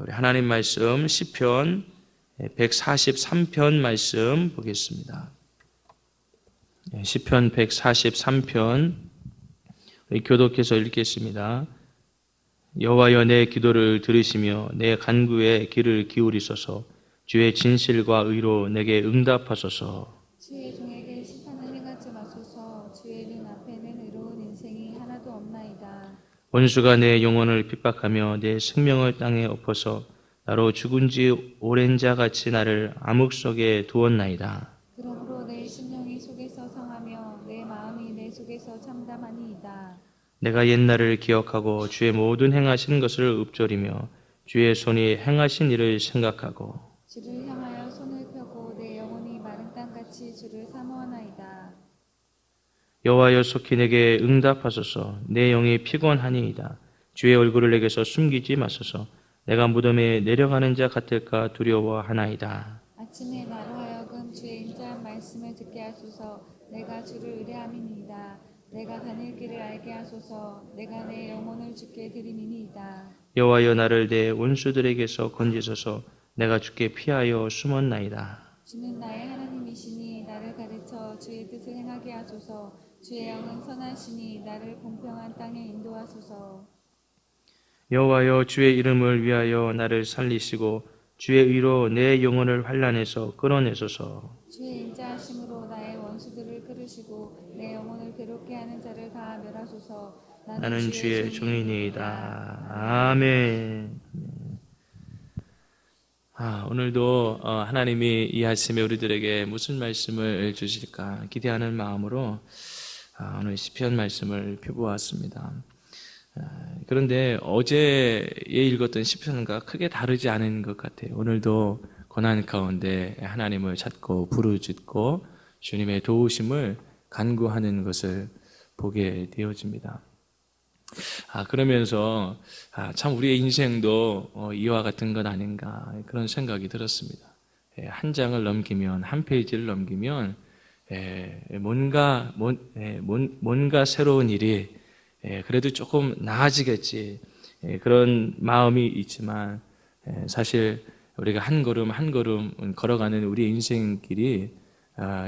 우리 하나님 말씀 시편 143편 말씀 보겠습니다. 시편 143편 교독해서 읽겠습니다. 여호와여 내 기도를 들으시며 내 간구에 귀를 기울이소서. 주의 진실과 의로 내게 응답하소서. 주의 종에게 심판을 행하지 마소서. 주의 눈 앞에는 의로운 인생이 하나도 없나이다. 원수가 내 영혼을 핍박하며 내 생명을 땅에 엎어서 나로 죽은 지 오랜 자 같이 나를 암흑 속에 두었나이다. 그러므로 내 심령이 속에서 상하며 내 마음이 내 속에서 참담하니이다. 내가 옛날을 기억하고 주의 모든 행하신 것을 읊조리며 주의 손이 행하신 일을 생각하고 주를 향하여 손을 펴고 내 영혼이 마른 땅같이 주를 사모하나이다. 여호와여 속히 내게 응답하소서. 내 영이 피곤하니이다. 주의 얼굴을 내게서 숨기지 마소서. 내가 무덤에 내려가는 자 같을까 두려워하나이다. 아침에 나로 하여금 주의 인자한 말씀을 듣게 하소서. 내가 주를 의뢰함이니이다. 내가 다닐 길을 알게 하소서. 내가 내 영혼을 주께 드림이니이다. 여호와여 나를 내 원수들에게서 건지소서. 내가 주께 피하여 숨었나이다. 주는 나의 하나님이시니 나를 가르쳐 주의 뜻을 행하게 하소서. 주의 영은 선하시니 나를 공평한 땅에 인도하소서. 여호와여 주의 이름을 위하여 나를 살리시고 주의 의로 내 영혼을 환난에서 끌어내소서. 주의 인자하심으로 나의 원수들을 끌으시고 내 영혼을 괴롭게 하는 자를 다 멸하소서. 나는 주의 종이니이다. 아멘. 오늘도 하나님이 이 아침에 우리들에게 무슨 말씀을 주실까 기대하는 마음으로 오늘 시편 말씀을 펴보았습니다. 그런데 어제 읽었던 시편과 크게 다르지 않은 것 같아요. 오늘도 고난 가운데 하나님을 찾고 부르짖고 주님의 도우심을 간구하는 것을 보게 되어집니다. 그러면서 참 우리의 인생도 이와 같은 것 아닌가 그런 생각이 들었습니다. 한 장을 넘기면 한 페이지를 넘기면 뭔가 새로운 일이 그래도 조금 나아지겠지 그런 마음이 있지만 사실 우리가 한 걸음 한 걸음 걸어가는 우리의 인생길이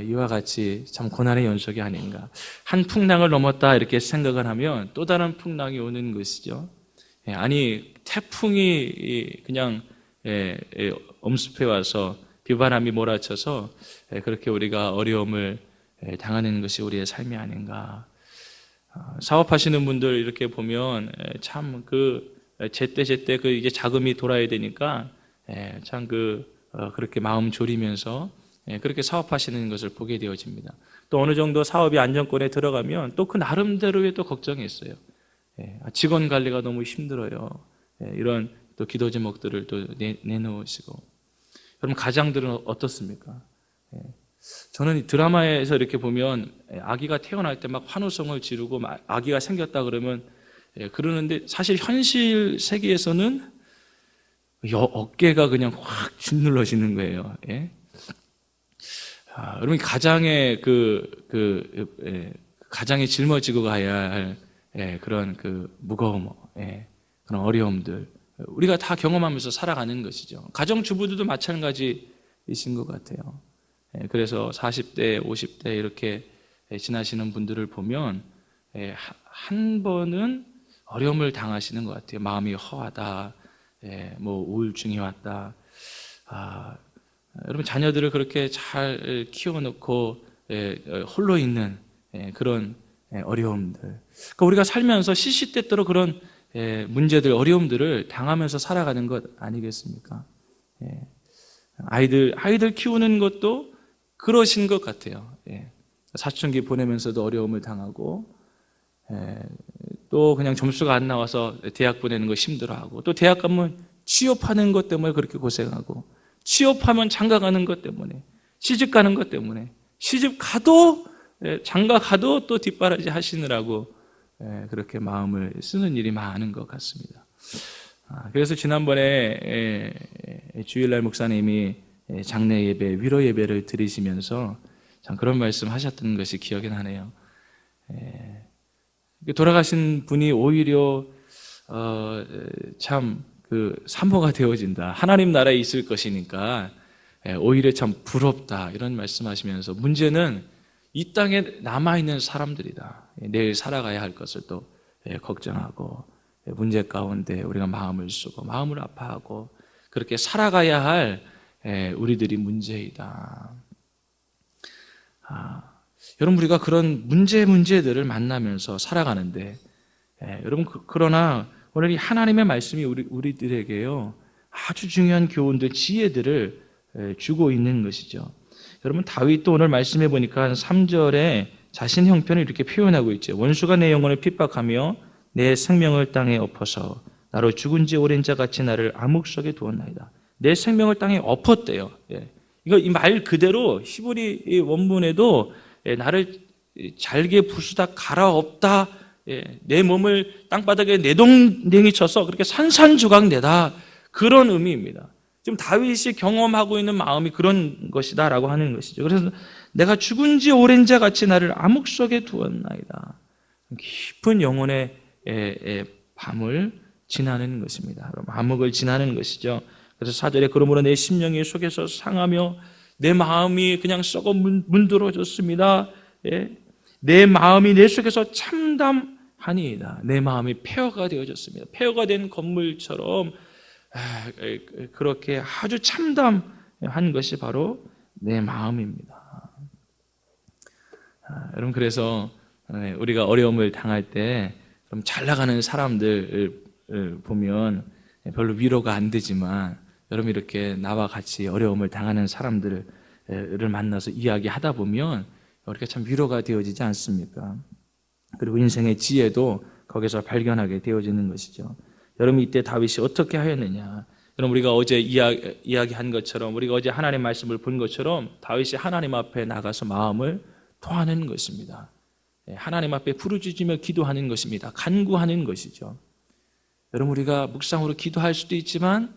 이와 같이 참 고난의 연속이 아닌가. 한 풍랑을 넘었다 이렇게 생각을 하면 또 다른 풍랑이 오는 것이죠. 아니 태풍이 그냥 엄습해 와서 비바람이 몰아쳐서 그렇게 우리가 어려움을 당하는 것이 우리의 삶이 아닌가. 사업하시는 분들 이렇게 보면 참 제때 그 이제 자금이 돌아야 되니까 참 그렇게 마음 졸이면서 그렇게 사업하시는 것을 보게 되어집니다. 또 어느 정도 사업이 안정권에 들어가면 또 그 나름대로의 또 걱정이 있어요. 직원 관리가 너무 힘들어요. 이런 또 기도 제목들을 또 내놓으시고. 그럼 가장들은 어떻습니까? 저는 이 드라마에서 이렇게 보면 아기가 태어날 때 막 환호성을 지르고 아기가 생겼다 그러면 그러는데 사실 현실 세계에서는 어깨가 그냥 확 짓눌러지는 거예요. 여러분 가장의 가장이 짊어지고 가야 할 그런 무거움, 그런 어려움들 우리가 다 경험하면서 살아가는 것이죠. 가정주부들도 마찬가지이신 것 같아요. 그래서 40대, 50대 이렇게 지나시는 분들을 보면 한 번은 어려움을 당하시는 것 같아요. 마음이 허하다, 뭐 우울증이 왔다. 여러분 자녀들을 그렇게 잘 키워놓고 홀로 있는 그런 어려움들. 그러니까 우리가 살면서 시시때때로 그런 문제들, 어려움들을 당하면서 살아가는 것 아니겠습니까? 아이들 키우는 것도 그러신 것 같아요. 사춘기 보내면서도 어려움을 당하고 또 그냥 점수가 안 나와서 대학 보내는 거 힘들어하고 또 대학 가면 취업하는 것 때문에 그렇게 고생하고 취업하면 장가 가는 것 때문에 시집 가는 것 때문에 시집 가도 장가 가도 또 뒷바라지 하시느라고 그렇게 마음을 쓰는 일이 많은 것 같습니다. 그래서 지난번에 주일날 목사님이 장례 예배, 위로 예배를 드리시면서 참 그런 말씀 하셨던 것이 기억이 나네요. 돌아가신 분이 오히려 참 사모가 되어진다. 하나님 나라에 있을 것이니까 오히려 참 부럽다. 이런 말씀하시면서 문제는 이 땅에 남아있는 사람들이다. 내일 살아가야 할 것을 또 걱정하고 문제 가운데 우리가 마음을 쓰고 마음을 아파하고 그렇게 살아가야 할 우리들이 문제이다. 여러분 우리가 그런 문제들을 만나면서 살아가는데 여러분 그러나 오늘 이 하나님의 말씀이 우리들에게요 아주 중요한 교훈들, 지혜들을 주고 있는 것이죠. 여러분 다윗도 오늘 말씀해 보니까 3절에 자신 형편을 이렇게 표현하고 있죠. 원수가 내 영혼을 핍박하며 내 생명을 땅에 엎어서 나로 죽은 지 오랜 자 같이 나를 암흑 속에 두었나이다. 내 생명을 땅에 엎었대요. 이거 이 말 그대로 히브리 원문에도 나를 잘게 부수다 갈아엎다, 내 몸을 땅바닥에 내동댕이 쳐서 그렇게 산산조각 내다, 그런 의미입니다. 지금 다윗이 경험하고 있는 마음이 그런 것이다라고 하는 것이죠. 그래서 내가 죽은 지 오랜 자 같이 나를 암흑 속에 두었나이다. 깊은 영혼의 밤을 지나는 것입니다. 암흑을 지나는 것이죠. 그래서 4절에 그러므로 내 심령이 속에서 상하며 내 마음이 그냥 썩어 문드러졌습니다. 내 마음이 내 속에서 참담하니이다. 내 마음이 폐허가 되어졌습니다. 폐허가 된 건물처럼 그렇게 아주 참담한 것이 바로 내 마음입니다. 여러분 그래서 우리가 어려움을 당할 때 좀 잘 나가는 사람들을 보면 별로 위로가 안 되지만 여러분 이렇게 나와 같이 어려움을 당하는 사람들을 만나서 이야기하다 보면 우리가 참 위로가 되어지지 않습니까? 그리고 인생의 지혜도 거기서 발견하게 되어지는 것이죠. 여러분 이때 다윗이 어떻게 하였느냐? 여러분 우리가 어제 이야기한 것처럼, 우리가 어제 하나님의 말씀을 본 것처럼 다윗이 하나님 앞에 나가서 마음을 토하는 것입니다. 하나님 앞에 부르짖으며 기도하는 것입니다. 간구하는 것이죠. 여러분 우리가 묵상으로 기도할 수도 있지만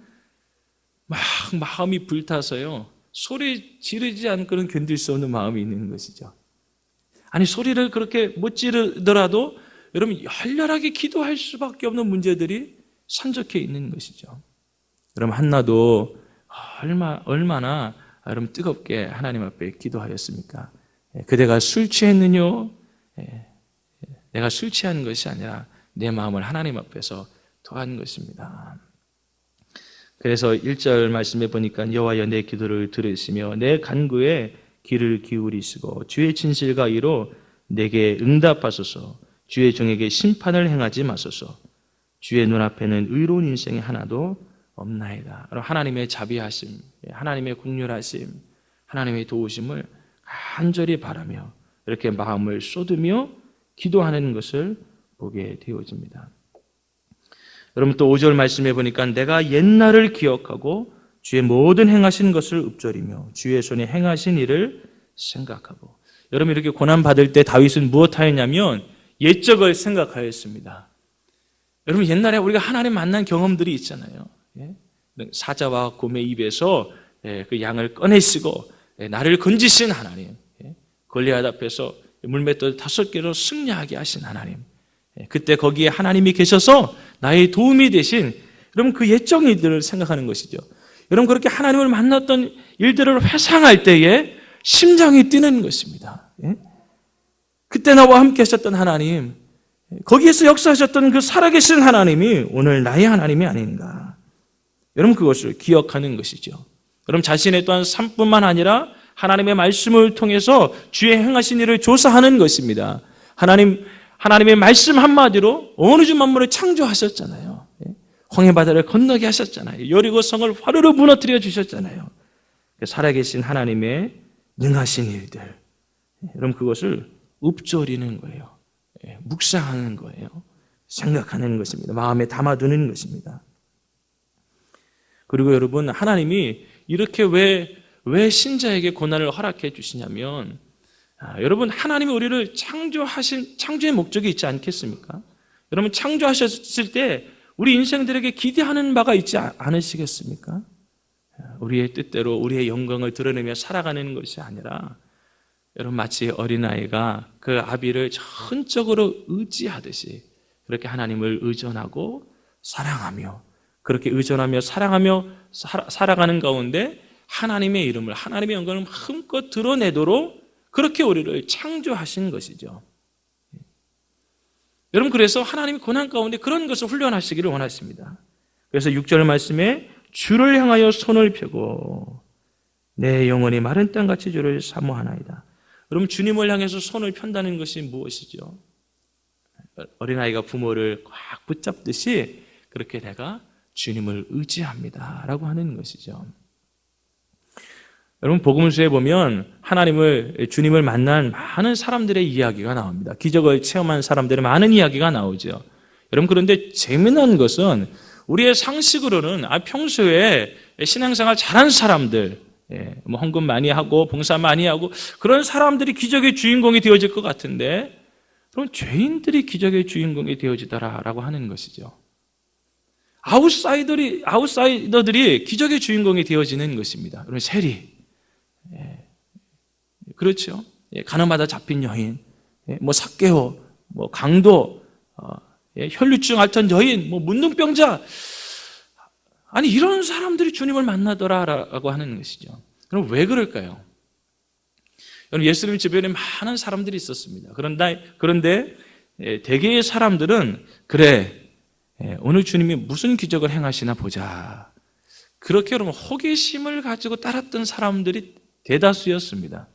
막 마음이 불타서요 소리 지르지 않고는 견딜 수 없는 마음이 있는 것이죠. 아니 소리를 그렇게 못 지르더라도 여러분 열렬하게 기도할 수밖에 없는 문제들이 산적해 있는 것이죠. 여러분 한나도 얼마나 여러분 뜨겁게 하나님 앞에 기도하였습니까? 그대가 술 취했느뇨? 내가 술 취한 것이 아니라 내 마음을 하나님 앞에서 토한 것입니다. 그래서 1절 말씀에 보니까 여호와여 내 기도를 들으시며 내 간구에 귀를 기울이시고 주의 진실과 의로 내게 응답하소서. 주의 종에게 심판을 행하지 마소서. 주의 눈앞에는 의로운 인생이 하나도 없나이다. 하나님의 자비하심, 하나님의 긍휼하심, 하나님의 도우심을 간절히 바라며 이렇게 마음을 쏟으며 기도하는 것을 보게 되어집니다. 여러분 또 5절 말씀해 보니까 내가 옛날을 기억하고 주의 모든 행하신 것을 읊조리며 주의 손에 행하신 일을 생각하고. 여러분 이렇게 고난받을 때 다윗은 무엇하였냐면 옛적을 생각하였습니다. 여러분 옛날에 우리가 하나님 만난 경험들이 있잖아요. 사자와 곰의 입에서 그 양을 꺼내시고 나를 건지신 하나님, 골리앗 앞에서 물맷돌 5개로 승리하게 하신 하나님, 그때 거기에 하나님이 계셔서 나의 도움이 되신, 여러분 그 옛적 일들을 생각하는 것이죠. 여러분 그렇게 하나님을 만났던 일들을 회상할 때에 심장이 뛰는 것입니다. 그때 나와 함께 하셨던 하나님, 거기에서 역사하셨던 그 살아계신 하나님이 오늘 나의 하나님이 아닌가. 여러분 그것을 기억하는 것이죠. 여러분 자신의 또한 삶뿐만 아니라 하나님의 말씀을 통해서 주의 행하신 일을 조사하는 것입니다. 하나님의 말씀 한마디로 어느 주 만물을 창조하셨잖아요. 홍해바다를 건너게 하셨잖아요. 여리고 성을 화루로 무너뜨려 주셨잖아요. 살아계신 하나님의 능하신 일들, 여러분 그것을 읊조리는 거예요. 묵상하는 거예요. 생각하는 것입니다. 마음에 담아두는 것입니다. 그리고 여러분 하나님이 이렇게 왜 신자에게 고난을 허락해 주시냐면, 여러분 하나님이 우리를 창조의 목적이 있지 않겠습니까? 여러분 창조하셨을 때 우리 인생들에게 기대하는 바가 있지 않으시겠습니까? 우리의 뜻대로 우리의 영광을 드러내며 살아가는 것이 아니라 여러분 마치 어린아이가 그 아비를 전적으로 의지하듯이 그렇게 하나님을 의존하고 사랑하며 그렇게 의존하며 사랑하며 살아가는 가운데 하나님의 이름을, 하나님의 영광을 마음껏 드러내도록 그렇게 우리를 창조하신 것이죠. 여러분, 그래서 하나님이 고난 가운데 그런 것을 훈련하시기를 원하십니다. 그래서 6절 말씀에 주를 향하여 손을 펴고 내 영혼이 마른 땅같이 주를 사모하나이다. 여러분, 주님을 향해서 손을 편다는 것이 무엇이죠? 어린아이가 부모를 꽉 붙잡듯이 그렇게 내가 주님을 의지합니다 라고 하는 것이죠. 여러분, 복음서에 보면 주님을 만난 많은 사람들의 이야기가 나옵니다. 기적을 체험한 사람들의 많은 이야기가 나오죠. 여러분, 그런데 재미난 것은 우리의 상식으로는 평소에 신앙생활 잘한 사람들, 헌금 많이 하고 봉사 많이 하고 그런 사람들이 기적의 주인공이 되어질 것 같은데, 그럼 죄인들이 기적의 주인공이 되어지더라라고 하는 것이죠. 아웃사이더들이 기적의 주인공이 되어지는 것입니다. 여러분, 세리, 그렇죠? 가늠하다 잡힌 여인, 삭개오, 강도, 혈류증 앓던 여인, 문둥병자, 아니 이런 사람들이 주님을 만나더라라고 하는 것이죠. 그럼 왜 그럴까요? 여러분, 예수님 주변에 많은 사람들이 있었습니다. 그런데 대개의 사람들은 그래, 오늘 주님이 무슨 기적을 행하시나 보자, 그렇게 여러분 호기심을 가지고 따랐던 사람들이 대다수였습니다.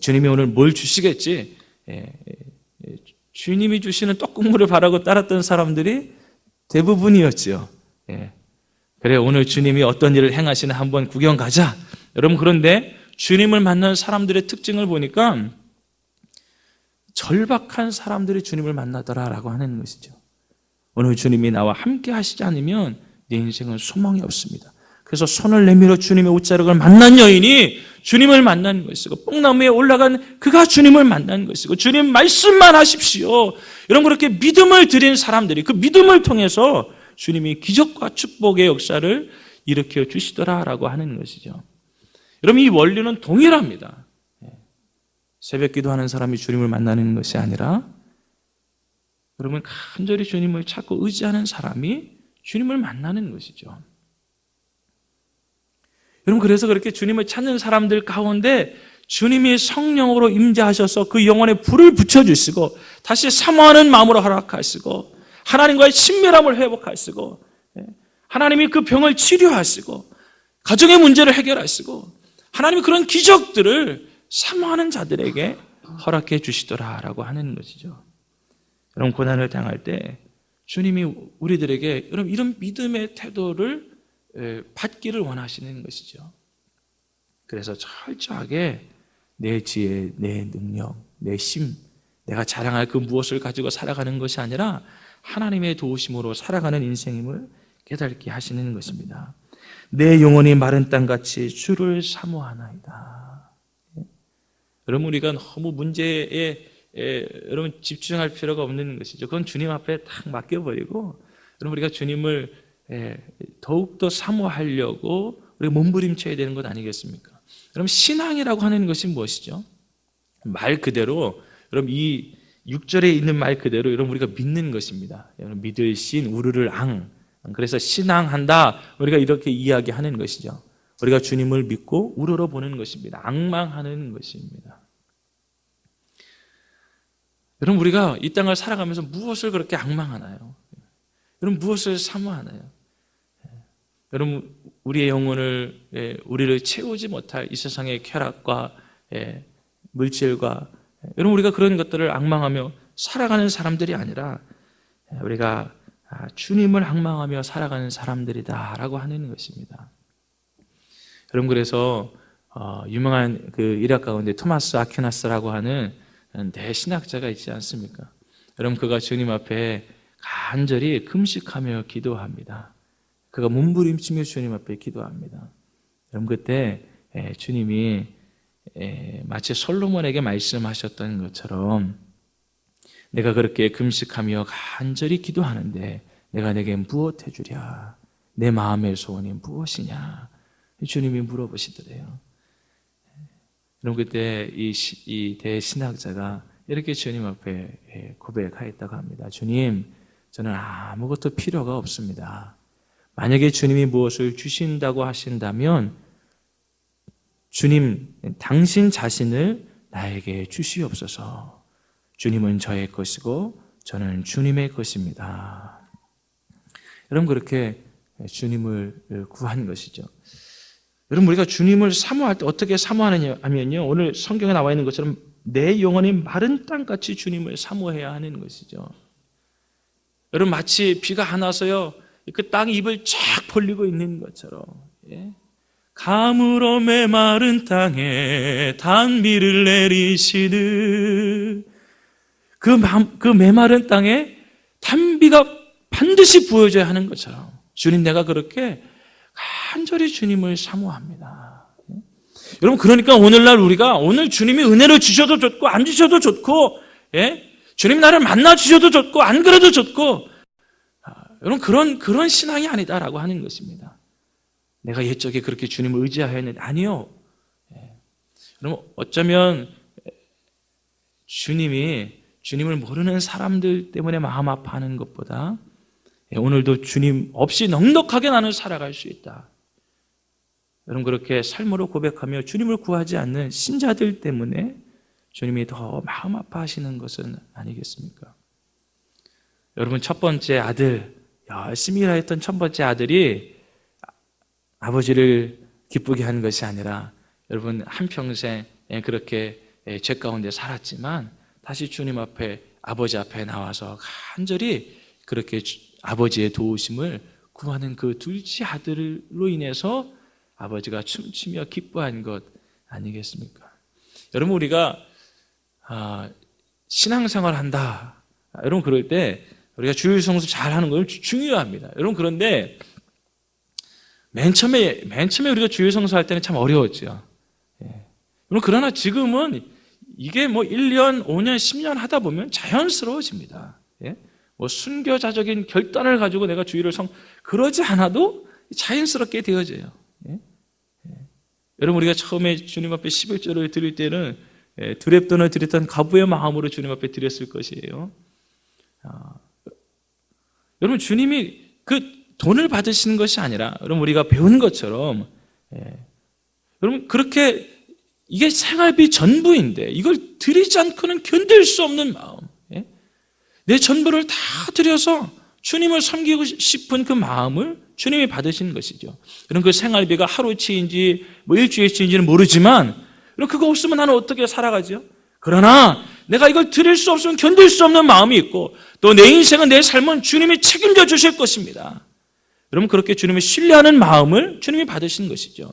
주님이 오늘 뭘 주시겠지, 주님이 주시는 떡국물을 바라고 따랐던 사람들이 대부분이었죠. 그래, 오늘 주님이 어떤 일을 행하시나 한번 구경 가자. 여러분, 그런데 주님을 만난 사람들의 특징을 보니까 절박한 사람들이 주님을 만나더라라고 하는 것이죠. 오늘 주님이 나와 함께 하시지 않으면 내 인생은 소망이 없습니다. 그래서 손을 내밀어 주님의 옷자락을 만난 여인이 주님을 만난 것이고, 뽕나무에 올라간 그가 주님을 만난 것이고, 주님 말씀만 하십시오. 여러분, 그렇게 믿음을 드린 사람들이 그 믿음을 통해서 주님이 기적과 축복의 역사를 일으켜 주시더라라고 하는 것이죠. 여러분, 이 원리는 동일합니다. 새벽 기도하는 사람이 주님을 만나는 것이 아니라, 여러분, 간절히 주님을 찾고 의지하는 사람이 주님을 만나는 것이죠. 여러분, 그래서 그렇게 주님을 찾는 사람들 가운데 주님이 성령으로 임재하셔서 그 영혼에 불을 붙여주시고 다시 사모하는 마음으로 허락하시고 하나님과의 친밀함을 회복하시고 하나님이 그 병을 치료하시고 가정의 문제를 해결하시고 하나님이 그런 기적들을 사모하는 자들에게 허락해 주시더라라고 하는 것이죠. 여러분, 고난을 당할 때 주님이 우리들에게 여러분 이런 믿음의 태도를 받기를 원하시는 것이죠. 그래서 철저하게 내 지혜, 내 능력, 내 힘, 내가 자랑할 그 무엇을 가지고 살아가는 것이 아니라 하나님의 도우심으로 살아가는 인생임을 깨닫게 하시는 것입니다. 내 영혼이 마른 땅같이 주를 사모하나이다. 여러분, 우리가 너무 문제에 여러분 집중할 필요가 없는 것이죠. 그건 주님 앞에 딱 맡겨버리고 여러분, 우리가 주님을 더욱더 사모하려고 우리가 몸부림쳐야 되는 것 아니겠습니까? 여러분, 신앙이라고 하는 것이 무엇이죠? 말 그대로 여러분 이 6절에 있는 말 그대로 여러분 우리가 믿는 것입니다. 여러분, 믿을 신, 우르를 앙. 그래서 신앙한다, 우리가 이렇게 이야기하는 것이죠. 우리가 주님을 믿고 우러러 보는 것입니다. 앙망하는 것입니다. 여러분, 우리가 이 땅을 살아가면서 무엇을 그렇게 앙망하나요? 여러분, 무엇을 사모하나요? 여러분, 우리의 영혼을, 우리를 채우지 못할 이 세상의 쾌락과 물질과, 여러분, 우리가 그런 것들을 앙망하며 살아가는 사람들이 아니라 우리가 주님을 앙망하며 살아가는 사람들이다라고 하는 것입니다. 여러분, 그래서 유명한 그 이락 가운데 토마스 아퀴나스라고 하는 대신학자가 있지 않습니까? 여러분, 그가 주님 앞에 간절히 금식하며 기도합니다. 그가 몸부림치며 주님 앞에 기도합니다. 여러분, 그때 주님이 마치 솔로몬에게 말씀하셨던 것처럼 내가 그렇게 금식하며 간절히 기도하는데 내가 내게 무엇 해주랴? 내 마음의 소원이 무엇이냐? 주님이 물어보시더래요. 여러분, 그때 이 대신학자가 이렇게 주님 앞에 고백하였다고 합니다. 주님, 저는 아무것도 필요가 없습니다. 만약에 주님이 무엇을 주신다고 하신다면 주님, 당신 자신을 나에게 주시옵소서. 주님은 저의 것이고 저는 주님의 것입니다. 여러분, 그렇게 주님을 구한 것이죠. 여러분, 우리가 주님을 사모할 때 어떻게 사모하느냐 하면요, 오늘 성경에 나와 있는 것처럼 내 영혼이 마른 땅같이 주님을 사모해야 하는 것이죠. 여러분, 마치 비가 안 와서요, 그 땅이 입을 쫙 벌리고 있는 것처럼, 예? 가물어 메마른 땅에 단비를 내리시듯 그 메마른 땅에 단비가 반드시 부어져야 하는 것처럼 주님, 내가 그렇게 간절히 주님을 사모합니다. 여러분, 그러니까 오늘날 우리가 오늘 주님이 은혜를 주셔도 좋고 안 주셔도 좋고, 예? 주님 나를 만나 주셔도 좋고 안 그래도 좋고, 여러분, 그런 신앙이 아니다라고 하는 것입니다. 내가 옛적에 그렇게 주님을 의지하였는데, 아니요. 여러분, 어쩌면 주님을 모르는 사람들 때문에 마음 아파하는 것보다 오늘도 주님 없이 넉넉하게 나는 살아갈 수 있다. 여러분, 그렇게 삶으로 고백하며 주님을 구하지 않는 신자들 때문에 주님이 더 마음 아파하시는 것은 아니겠습니까? 여러분, 첫 번째 아들, 열심히 일하였던 첫 번째 아들이 아버지를 기쁘게 한 것이 아니라, 여러분, 한평생 그렇게 죄 가운데 살았지만 다시 주님 앞에, 아버지 앞에 나와서 간절히 그렇게 아버지의 도우심을 구하는 그 둘째 아들로 인해서 아버지가 춤추며 기뻐한 것 아니겠습니까? 여러분, 우리가 신앙생활 한다, 여러분, 그럴 때 우리가 주일 성수 잘하는 건 중요합니다. 여러분, 그런데 맨 처음에 우리가 주일 성수할 때는 참 어려웠죠. 예. 그러나 지금은 이게 뭐 1년, 5년, 10년 하다 보면 자연스러워집니다. 예? 뭐 순교자적인 결단을 가지고 내가 주일을 그러지 않아도 자연스럽게 되어져요. 예? 예. 여러분, 우리가 처음에 주님 앞에 11조를 드릴 때는 두렵돈을 드렸던 가부의 마음으로 주님 앞에 드렸을 것이에요. 여러분, 주님이 그 돈을 받으시는 것이 아니라, 여러분, 우리가 배운 것처럼, 여러분, 그렇게 이게 생활비 전부인데 이걸 드리지 않고는 견딜 수 없는 마음, 내 전부를 다 드려서 주님을 섬기고 싶은 그 마음을 주님이 받으신 것이죠. 여러분, 그 생활비가 하루치인지 뭐 일주일치인지는 모르지만, 여러분, 그거 없으면 나는 어떻게 살아가죠? 그러나 내가 이걸 드릴 수 없으면 견딜 수 없는 마음이 있고, 또 내 인생은, 내 삶은 주님이 책임져 주실 것입니다. 여러분, 그렇게 주님을 신뢰하는 마음을 주님이 받으신 것이죠.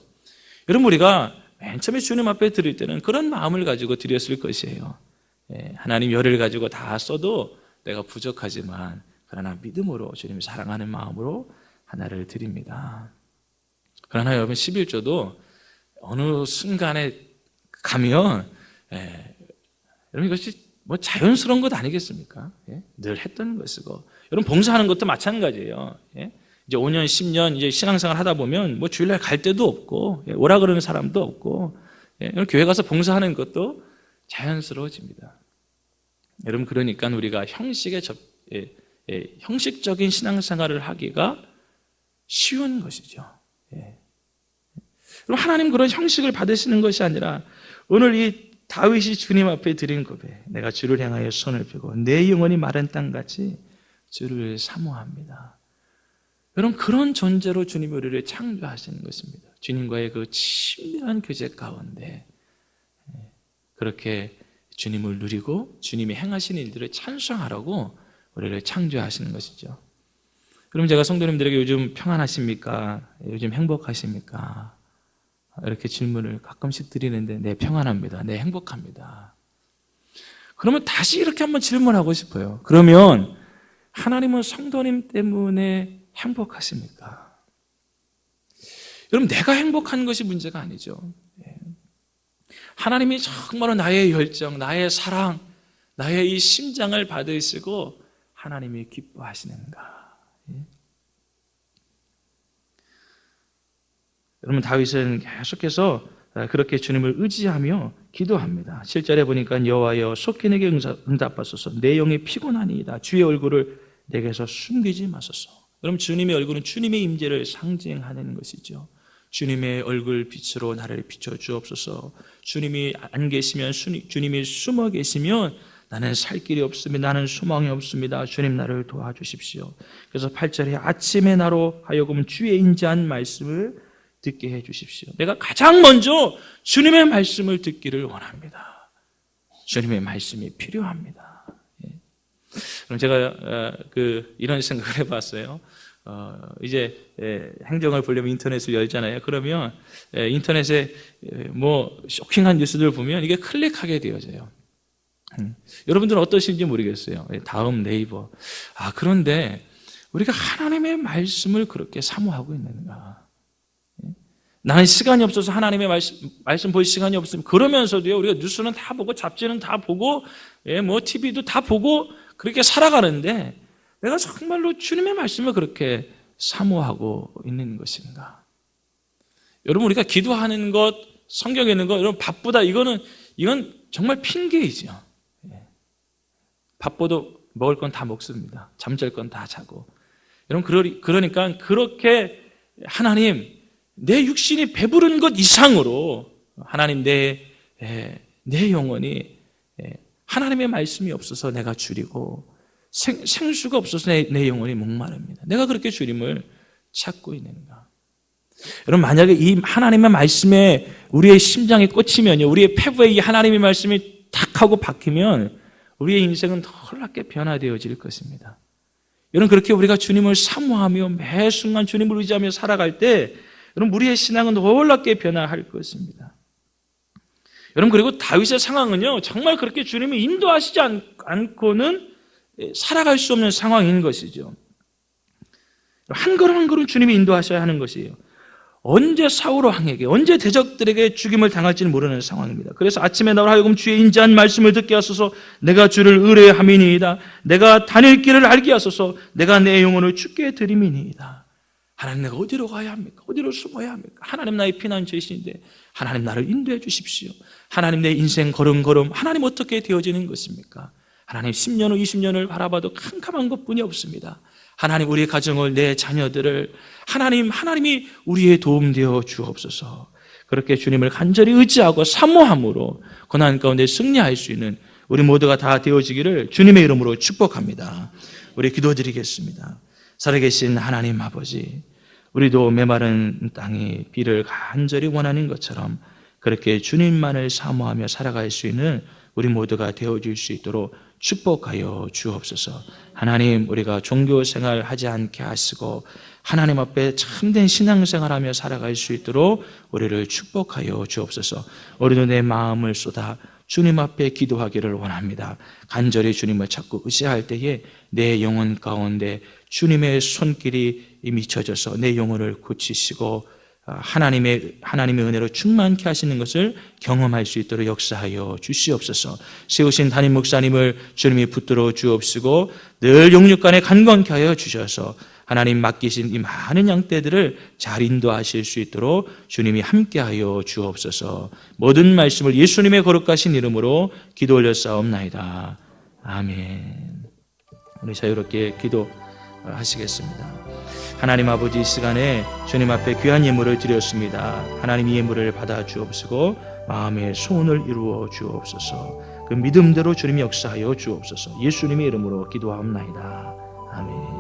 여러분, 우리가 맨 처음에 주님 앞에 드릴 때는 그런 마음을 가지고 드렸을 것이에요. 하나님, 열을 가지고 다 써도 내가 부족하지만 그러나 믿음으로 주님을 사랑하는 마음으로 하나를 드립니다. 그러나 여러분, 11조도 어느 순간에 가면 여러분, 이것이 뭐 자연스러운 것 아니겠습니까? 늘 했던 것이고, 여러분, 봉사하는 것도 마찬가지예요. 이제 5년, 10년 이제 신앙생활 하다 보면 뭐 주일날 갈 데도 없고, 오라 그러는 사람도 없고, 교회 가서 봉사하는 것도 자연스러워집니다. 여러분, 그러니까 우리가 형식적인 신앙생활을 하기가 쉬운 것이죠. 그럼 하나님 그런 형식을 받으시는 것이 아니라, 오늘 이 다윗이 주님 앞에 드린 고백, 내가 주를 향하여 손을 펴고 내 영혼이 마른 땅같이 주를 사모합니다. 여러분, 그런 존재로 주님이 우리를 창조하시는 것입니다. 주님과의 그 친밀한 교제 가운데 그렇게 주님을 누리고 주님이 행하시는 일들을 찬송하라고 우리를 창조하시는 것이죠. 그럼 제가 성도님들에게 요즘 평안하십니까? 요즘 행복하십니까? 이렇게 질문을 가끔씩 드리는데, 네, 평안합니다. 네, 행복합니다. 그러면 다시 이렇게 한번 질문하고 싶어요. 그러면 하나님은 성도님 때문에 행복하십니까? 여러분, 내가 행복한 것이 문제가 아니죠. 하나님이 정말로 나의 열정, 나의 사랑, 나의 이 심장을 받으시고 하나님이 기뻐하시는가? 여러분, 다윗은 계속해서 그렇게 주님을 의지하며 기도합니다. 7절에 보니까 여호와여 속히 내게 응답하소서. 내 영이 피곤하니이다. 주의 얼굴을 내게서 숨기지 마소서. 그럼 주님의 얼굴은 주님의 임재를 상징하는 것이죠. 주님의 얼굴 빛으로 나를 비춰 주옵소서. 주님이 안 계시면, 주님이 숨어 계시면 나는 살 길이 없습니다. 나는 소망이 없습니다. 주님 나를 도와주십시오. 그래서 8절에 아침에 나로 하여금 주의 인자한 말씀을 듣게 해주십시오. 내가 가장 먼저 주님의 말씀을 듣기를 원합니다. 주님의 말씀이 필요합니다. 그럼 제가 이런 생각을 해봤어요. 이제 행정을 보려면 인터넷을 열잖아요. 그러면 인터넷에 뭐 쇼킹한 뉴스들 보면 이게 클릭하게 되어져요. 여러분들은 어떠신지 모르겠어요. 다음 네이버. 그런데 우리가 하나님의 말씀을 그렇게 사모하고 있는가? 나는 시간이 없어서 하나님의 말씀 볼 시간이 없으면, 그러면서도요, 우리가 뉴스는 다 보고 잡지는 다 보고 뭐 TV도 다 보고 그렇게 살아가는데 내가 정말로 주님의 말씀을 그렇게 사모하고 있는 것인가? 여러분, 우리가 기도하는 것, 성경에 있는 것, 여러분 바쁘다, 이건 정말 핑계이죠. 바빠도 먹을 건 다 먹습니다. 잠잘 건 다 자고. 여러분, 그러니까 그렇게 하나님, 내 육신이 배부른 것 이상으로 하나님, 내 영혼이 하나님의 말씀이 없어서 내가 줄이고 생수가 없어서 내 영혼이 목마릅니다. 내가 그렇게 주님을 찾고 있는가? 여러분, 만약에 이 하나님의 말씀에 우리의 심장이 꽂히면요, 우리의 폐부에 이 하나님의 말씀이 탁 하고 박히면 우리의 인생은 놀랍게 변화되어질 것입니다. 여러분, 그렇게 우리가 주님을 사모하며 매 순간 주님을 의지하며 살아갈 때 여러분, 우리의 신앙은 놀랍게 변화할 것입니다. 여러분, 그리고 다윗의 상황은요, 정말 그렇게 주님이 인도하시지 않고는 살아갈 수 없는 상황인 것이죠. 한 걸음 한 걸음 주님이 인도하셔야 하는 것이에요. 언제 사울 왕에게, 언제 대적들에게 죽임을 당할지는 모르는 상황입니다. 그래서 아침에 나로 하여금 주의 인자한 말씀을 듣게 하소서. 내가 주를 의뢰함이니이다. 내가 다닐 길을 알게 하소서. 내가 내 영혼을 주께 드림이니이다. 하나님, 내가 어디로 가야 합니까? 어디로 숨어야 합니까? 하나님, 나의 피난처이신데 하나님, 나를 인도해 주십시오. 하나님, 내 인생 걸음걸음 하나님 어떻게 되어지는 것입니까? 하나님, 10년 후 20년을 바라봐도 캄캄한 것뿐이 없습니다. 하나님, 우리의 가정을, 내 자녀들을 하나님이 우리의 도움 되어 주옵소서. 그렇게 주님을 간절히 의지하고 사모함으로 고난 가운데 승리할 수 있는 우리 모두가 다 되어지기를 주님의 이름으로 축복합니다. 우리 기도드리겠습니다. 살아계신 하나님 아버지, 우리도 메마른 땅에 비를 간절히 원하는 것처럼 그렇게 주님만을 사모하며 살아갈 수 있는 우리 모두가 되어줄 수 있도록 축복하여 주옵소서. 하나님, 우리가 종교생활 하지 않게 하시고 하나님 앞에 참된 신앙생활하며 살아갈 수 있도록 우리를 축복하여 주옵소서. 우리도 내 마음을 쏟아 주님 앞에 기도하기를 원합니다. 간절히 주님을 찾고 의지할 때에 내 영혼 가운데 주님의 손길이 미쳐져서 내 영혼을 고치시고 하나님의 은혜로 충만케 하시는 것을 경험할 수 있도록 역사하여 주시옵소서. 세우신 담임 목사님을 주님이 붙들어 주옵시고 늘 영육간에 간건케 하여 주셔서 하나님 맡기신 이 많은 양떼들을 잘 인도하실 수 있도록 주님이 함께하여 주옵소서. 모든 말씀을 예수님의 거룩하신 이름으로 기도 올렸사옵나이다. 아멘. 우리 자유롭게 기도하시겠습니다. 하나님 아버지, 이 시간에 주님 앞에 귀한 예물을 드렸습니다. 하나님, 이 예물을 받아 주옵시고 마음의 소원을 이루어 주옵소서. 그 믿음대로 주님이 역사하여 주옵소서. 예수님의 이름으로 기도하옵나이다. 아멘.